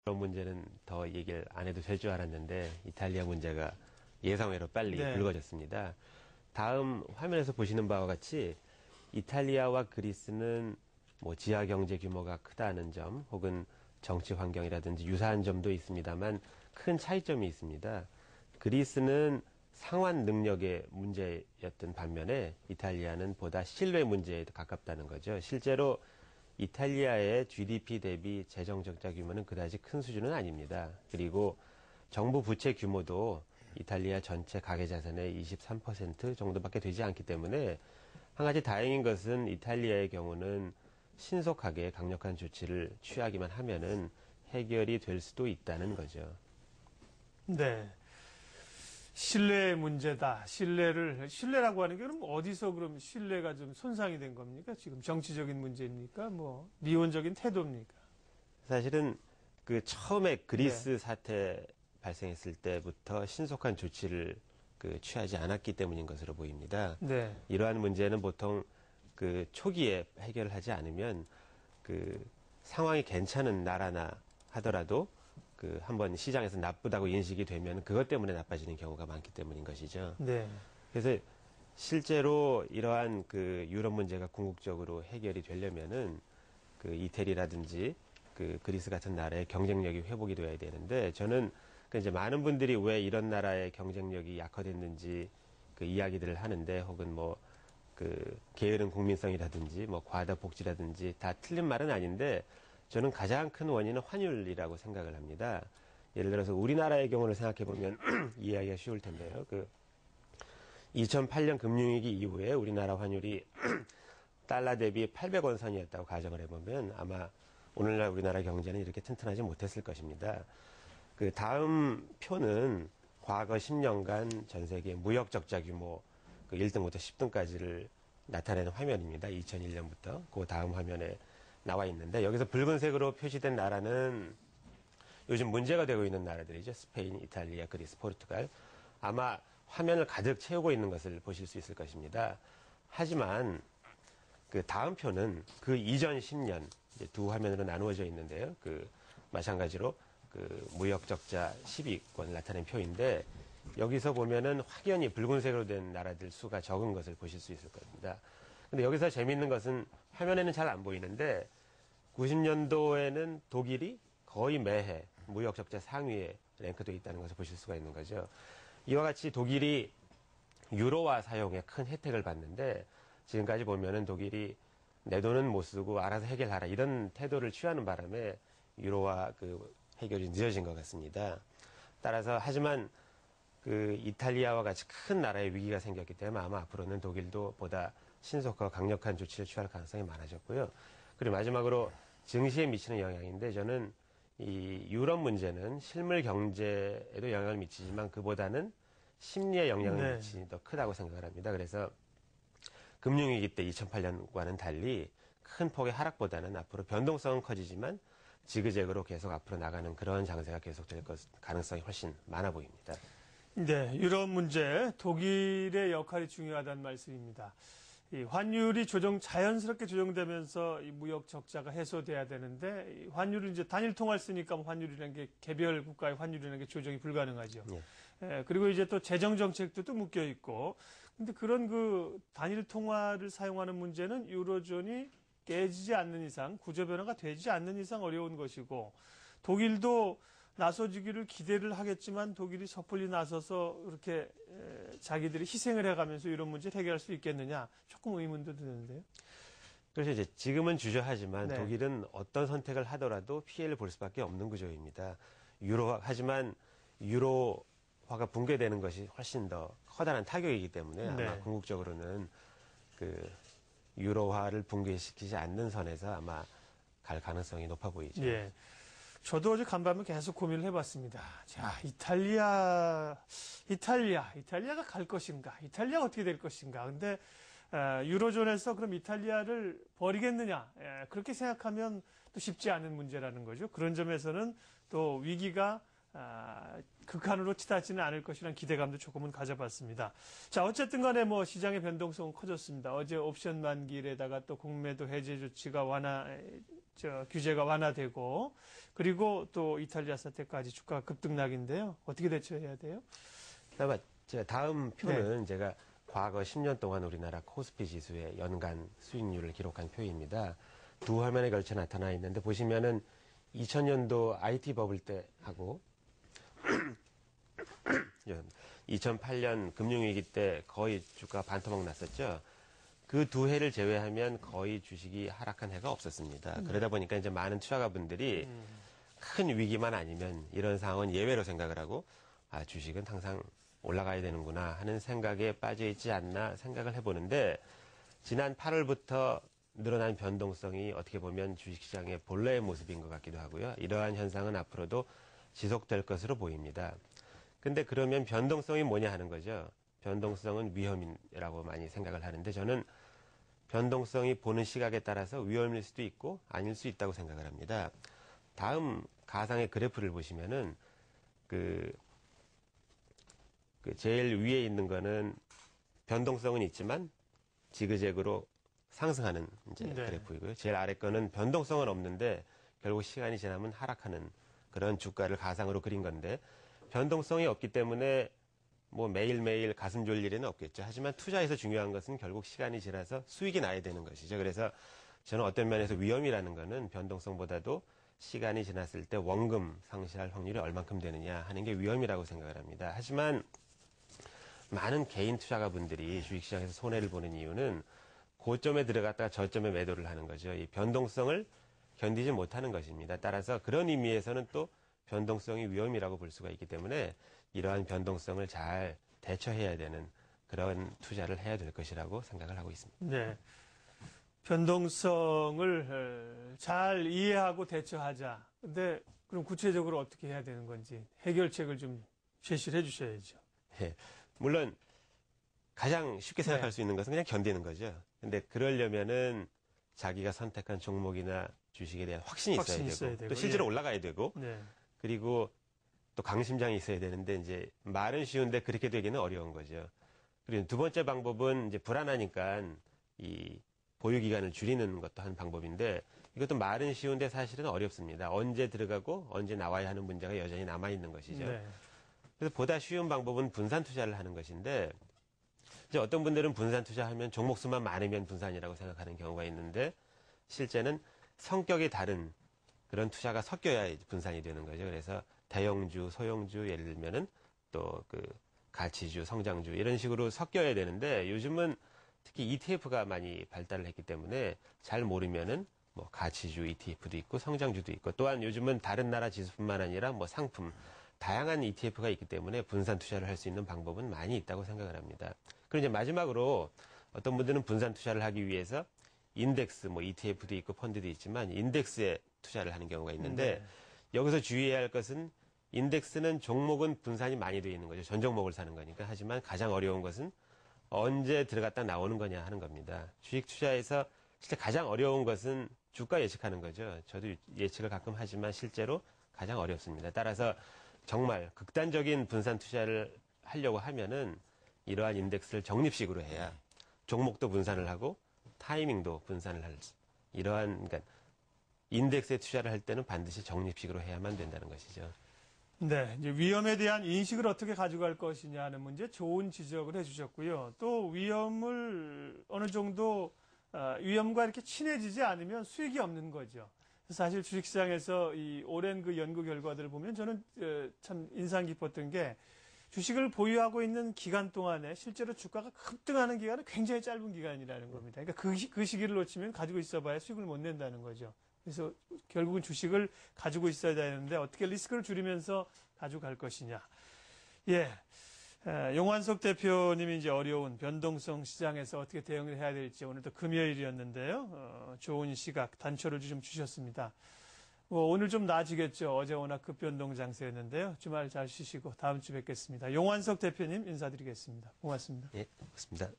그런 문제는 더 얘기를 안 해도 될 줄 알았는데 이탈리아 문제가 예상외로 빨리 네. 불거졌습니다. 다음 화면에서 보시는 바와 같이 이탈리아와 그리스는 뭐 지하 경제 규모가 크다는 점 혹은 정치 환경이라든지 유사한 점도 있습니다만 큰 차이점이 있습니다. 그리스는 상환 능력의 문제였던 반면에 이탈리아는 보다 신뢰 문제에 더 가깝다는 거죠. 실제로 이탈리아의 GDP 대비 재정 적자 규모는 그다지 큰 수준은 아닙니다. 그리고 정부 부채 규모도 이탈리아 전체 가계 자산의 23% 정도밖에 되지 않기 때문에 한 가지 다행인 것은 이탈리아의 경우는 신속하게 강력한 조치를 취하기만 하면은 해결이 될 수도 있다는 거죠. 네. 신뢰의 문제다. 신뢰라고 하는 게 그럼 어디서 그럼 신뢰가 좀 손상이 된 겁니까? 지금 정치적인 문제입니까? 뭐, 미온적인 태도입니까? 사실은 그 처음에 그리스 네. 사태 발생했을 때부터 신속한 조치를 취하지 않았기 때문인 것으로 보입니다. 네. 이러한 문제는 보통 그 초기에 해결을 하지 않으면 그 상황이 괜찮은 나라나 하더라도 그 한번 시장에서 나쁘다고 인식이 되면 그것 때문에 나빠지는 경우가 많기 때문인 것이죠. 네. 그래서 실제로 이러한 그 유럽 문제가 궁극적으로 해결이 되려면은 그 이태리라든지 그 그리스 같은 나라의 경쟁력이 회복이 돼야 되는데 저는 그 이제 많은 분들이 왜 이런 나라의 경쟁력이 약화됐는지 그 이야기들을 하는데 혹은 뭐 그 게으른 국민성이라든지 뭐 과다 복지라든지 다 틀린 말은 아닌데 저는 가장 큰 원인은 환율이라고 생각을 합니다. 예를 들어서 우리나라의 경우를 생각해 보면 이해하기가 쉬울 텐데요. 그 2008년 금융위기 이후에 우리나라 환율이 달러 대비 800원 선이었다고 가정을 해보면 아마 오늘날 우리나라 경제는 이렇게 튼튼하지 못했을 것입니다. 그 다음 표는 과거 10년간 전 세계 무역 적자 규모 그 1등부터 10등까지를 나타내는 화면입니다. 2001년부터. 그 다음 화면에 나와 있는데 여기서 붉은색으로 표시된 나라는 요즘 문제가 되고 있는 나라들이죠. 스페인, 이탈리아, 그리스, 포르투갈. 아마 화면을 가득 채우고 있는 것을 보실 수 있을 것입니다. 하지만 그 다음 표는 그 이전 10년 이제 두 화면으로 나누어져 있는데요. 그 마찬가지로 그 무역 적자 10위권을 나타낸 표인데 여기서 보면은 확연히 붉은색으로 된 나라들 수가 적은 것을 보실 수 있을 겁니다. 근데 여기서 재미있는 것은 화면에는 잘 안 보이는데 90년도에는 독일이 거의 매해 무역 적자 상위에 랭크되어 있다는 것을 보실 수가 있는 거죠. 이와 같이 독일이 유로화 사용에 큰 혜택을 받는데 지금까지 보면은 독일이 내 돈은 못 쓰고 알아서 해결하라 이런 태도를 취하는 바람에 유로화 그 해결이 늦어진 것 같습니다. 따라서 하지만 그 이탈리아와 같이 큰 나라의 위기가 생겼기 때문에 아마 앞으로는 독일도 보다 신속하고 강력한 조치를 취할 가능성이 많아졌고요. 그리고 마지막으로 증시에 미치는 영향인데 저는 이 유럽 문제는 실물 경제에도 영향을 미치지만 그보다는 심리에 영향을 네. 미치니 더 크다고 생각을 합니다. 그래서 금융위기 때 2008년과는 달리 큰 폭의 하락보다는 앞으로 변동성은 커지지만 지그재그로 계속 앞으로 나가는 그런 장세가 계속될 가능성이 훨씬 많아 보입니다. 네. 유럽 문제, 독일의 역할이 중요하다는 말씀입니다. 이 환율이 자연스럽게 조정되면서 이 무역 적자가 해소돼야 되는데, 이 환율을 이제 단일 통화를 쓰니까 뭐 환율이라는 게 개별 국가의 환율이라는 게 조정이 불가능하죠. 예. 그리고 이제 또 재정 정책도 또 묶여 있고, 근데 그런 그 단일 통화를 사용하는 문제는 유로존이 깨지지 않는 이상, 구조 변화가 되지 않는 이상 어려운 것이고, 독일도 나서주기를 기대를 하겠지만 독일이 섣불리 나서서 이렇게 자기들이 희생을 해가면서 이런 문제를 해결할 수 있겠느냐 조금 의문도 드는데요. 그래서 이제 지금은 주저하지만 네. 독일은 어떤 선택을 하더라도 피해를 볼 수밖에 없는 구조입니다. 하지만 유로화가 붕괴되는 것이 훨씬 더 커다란 타격이기 때문에 아마 네. 궁극적으로는 그 유로화를 붕괴시키지 않는 선에서 아마 갈 가능성이 높아 보이죠. 예. 저도 어제 간밤에 계속 고민을 해봤습니다. 자, 이탈리아가 갈 것인가? 이탈리아가 어떻게 될 것인가? 근데 유로존에서 그럼 이탈리아를 버리겠느냐? 그렇게 생각하면 또 쉽지 않은 문제라는 거죠. 그런 점에서는 또 위기가 극한으로 치닫지는 않을 것이라는 기대감도 조금은 가져봤습니다. 자, 어쨌든 간에 뭐 시장의 변동성은 커졌습니다. 어제 옵션 만기일에다가 또 공매도 해제 조치가 규제가 완화되고 그리고 또 이탈리아 사태까지 주가가 급등락인데요. 어떻게 대처해야 돼요? 아마 제가 다음 표는 제가 과거 10년 동안 우리나라 코스피 지수의 연간 수익률을 기록한 표입니다. 두 화면에 걸쳐 나타나 있는데 보시면은 2000년도 IT 버블 때 하고 2008년 금융위기 때 거의 주가 반토막 났었죠. 그 두 해를 제외하면 거의 주식이 하락한 해가 없었습니다. 그러다 보니까 이제 많은 투자가분들이 큰 위기만 아니면 이런 상황은 예외로 생각을 하고 아, 주식은 항상 올라가야 되는구나 하는 생각에 빠져 있지 않나 생각을 해보는데 지난 8월부터 늘어난 변동성이 어떻게 보면 주식시장의 본래의 모습인 것 같기도 하고요. 이러한 현상은 앞으로도 지속될 것으로 보입니다. 근데 그러면 변동성이 뭐냐 하는 거죠. 변동성은 위험이라고 많이 생각을 하는데 저는 변동성이 보는 시각에 따라서 위험일 수도 있고 아닐 수 있다고 생각을 합니다. 다음 가상의 그래프를 보시면은 그 제일 위에 있는 거는 변동성은 있지만 지그재그로 상승하는 이제 그래프이고요. 제일 아래 거는 변동성은 없는데 결국 시간이 지나면 하락하는 그런 주가를 가상으로 그린 건데 변동성이 없기 때문에 뭐 매일매일 가슴 졸릴 일은 없겠죠. 하지만 투자에서 중요한 것은 결국 시간이 지나서 수익이 나야 되는 것이죠. 그래서 저는 어떤 면에서 위험이라는 거는 변동성보다도 시간이 지났을 때 원금 상실할 확률이 얼만큼 되느냐 하는 게 위험이라고 생각을 합니다. 하지만 많은 개인 투자가분들이 주식시장에서 손해를 보는 이유는 고점에 들어갔다가 저점에 매도를 하는 거죠. 이 변동성을 견디지 못하는 것입니다. 따라서 그런 의미에서는 또 변동성이 위험이라고 볼 수가 있기 때문에 이러한 변동성을 잘 대처해야 되는 그런 투자를 해야 될 것이라고 생각을 하고 있습니다. 네. 변동성을 잘 이해하고 대처하자. 근데 그럼 구체적으로 어떻게 해야 되는 건지 해결책을 좀 제시를 해 주셔야죠. 예, 물론 가장 쉽게 생각할 수 있는 것은 그냥 견디는 거죠. 근데 그러려면은 자기가 선택한 종목이나 주식에 대한 확신이 있어야 되고 또 실제로 올라가야 되고 그리고 또 강심장이 있어야 되는데 이제 말은 쉬운데 그렇게 되기는 어려운 거죠. 그리고 두 번째 방법은 이제 불안하니까 이 보유 기간을 줄이는 것도 한 방법인데 이것도 말은 쉬운데 사실은 어렵습니다. 언제 들어가고 언제 나와야 하는 문제가 여전히 남아 있는 것이죠. 그래서 보다 쉬운 방법은 분산 투자를 하는 것인데 이제 어떤 분들은 분산 투자하면 종목 수만 많으면 분산이라고 생각하는 경우가 있는데 실제는 성격이 다른 그런 투자가 섞여야 분산이 되는 거죠. 그래서 대형주, 소형주 예를 들면은 또 그 가치주, 성장주 이런 식으로 섞여야 되는데 요즘은 특히 ETF가 많이 발달을 했기 때문에 잘 모르면은 뭐 가치주 ETF도 있고 성장주도 있고 또한 요즘은 다른 나라 지수뿐만 아니라 뭐 상품 다양한 ETF가 있기 때문에 분산 투자를 할 수 있는 방법은 많이 있다고 생각을 합니다. 그리고 이제 마지막으로 어떤 분들은 분산 투자를 하기 위해서 인덱스 뭐 ETF도 있고 펀드도 있지만 인덱스에 투자를 하는 경우가 있는데 여기서 주의해야 할 것은 인덱스는 종목은 분산이 많이 되어 있는 거죠. 전 종목을 사는 거니까. 하지만 가장 어려운 것은 언제 들어갔다 나오는 거냐 하는 겁니다. 주식 투자에서 진짜 가장 어려운 것은 주가 예측하는 거죠. 저도 예측을 가끔 하지만 실제로 가장 어렵습니다. 따라서 정말 극단적인 분산 투자를 하려고 하면은 이러한 인덱스를 적립식으로 해야 종목도 분산을 하고 타이밍도 분산을 할 이러한 그러니까 인덱스에 투자를 할 때는 반드시 적립식으로 해야만 된다는 것이죠. 네, 이제 위험에 대한 인식을 어떻게 가져갈 것이냐 하는 문제 좋은 지적을 해주셨고요. 또 위험을 어느 정도 위험과 이렇게 친해지지 않으면 수익이 없는 거죠. 사실 주식시장에서 이 오랜 그 연구 결과들을 보면 저는 참 인상 깊었던 게 주식을 보유하고 있는 기간 동안에 실제로 주가가 급등하는 기간은 굉장히 짧은 기간이라는 겁니다. 그러니까 그 시기를 놓치면 가지고 있어봐야 수익을 못 낸다는 거죠. 그래서 결국은 주식을 가지고 있어야 되는데 어떻게 리스크를 줄이면서 가져갈 것이냐. 예. 용환석 대표님이 이제 어려운 변동성 시장에서 어떻게 대응을 해야 될지 오늘도 금요일이었는데요. 좋은 시각, 단초를 좀 주셨습니다. 오늘 좀 나아지겠죠. 어제 워낙 급변동 장세였는데요. 주말 잘 쉬시고 다음 주 뵙겠습니다. 용환석 대표님 인사드리겠습니다. 고맙습니다. 예, 고맙습니다.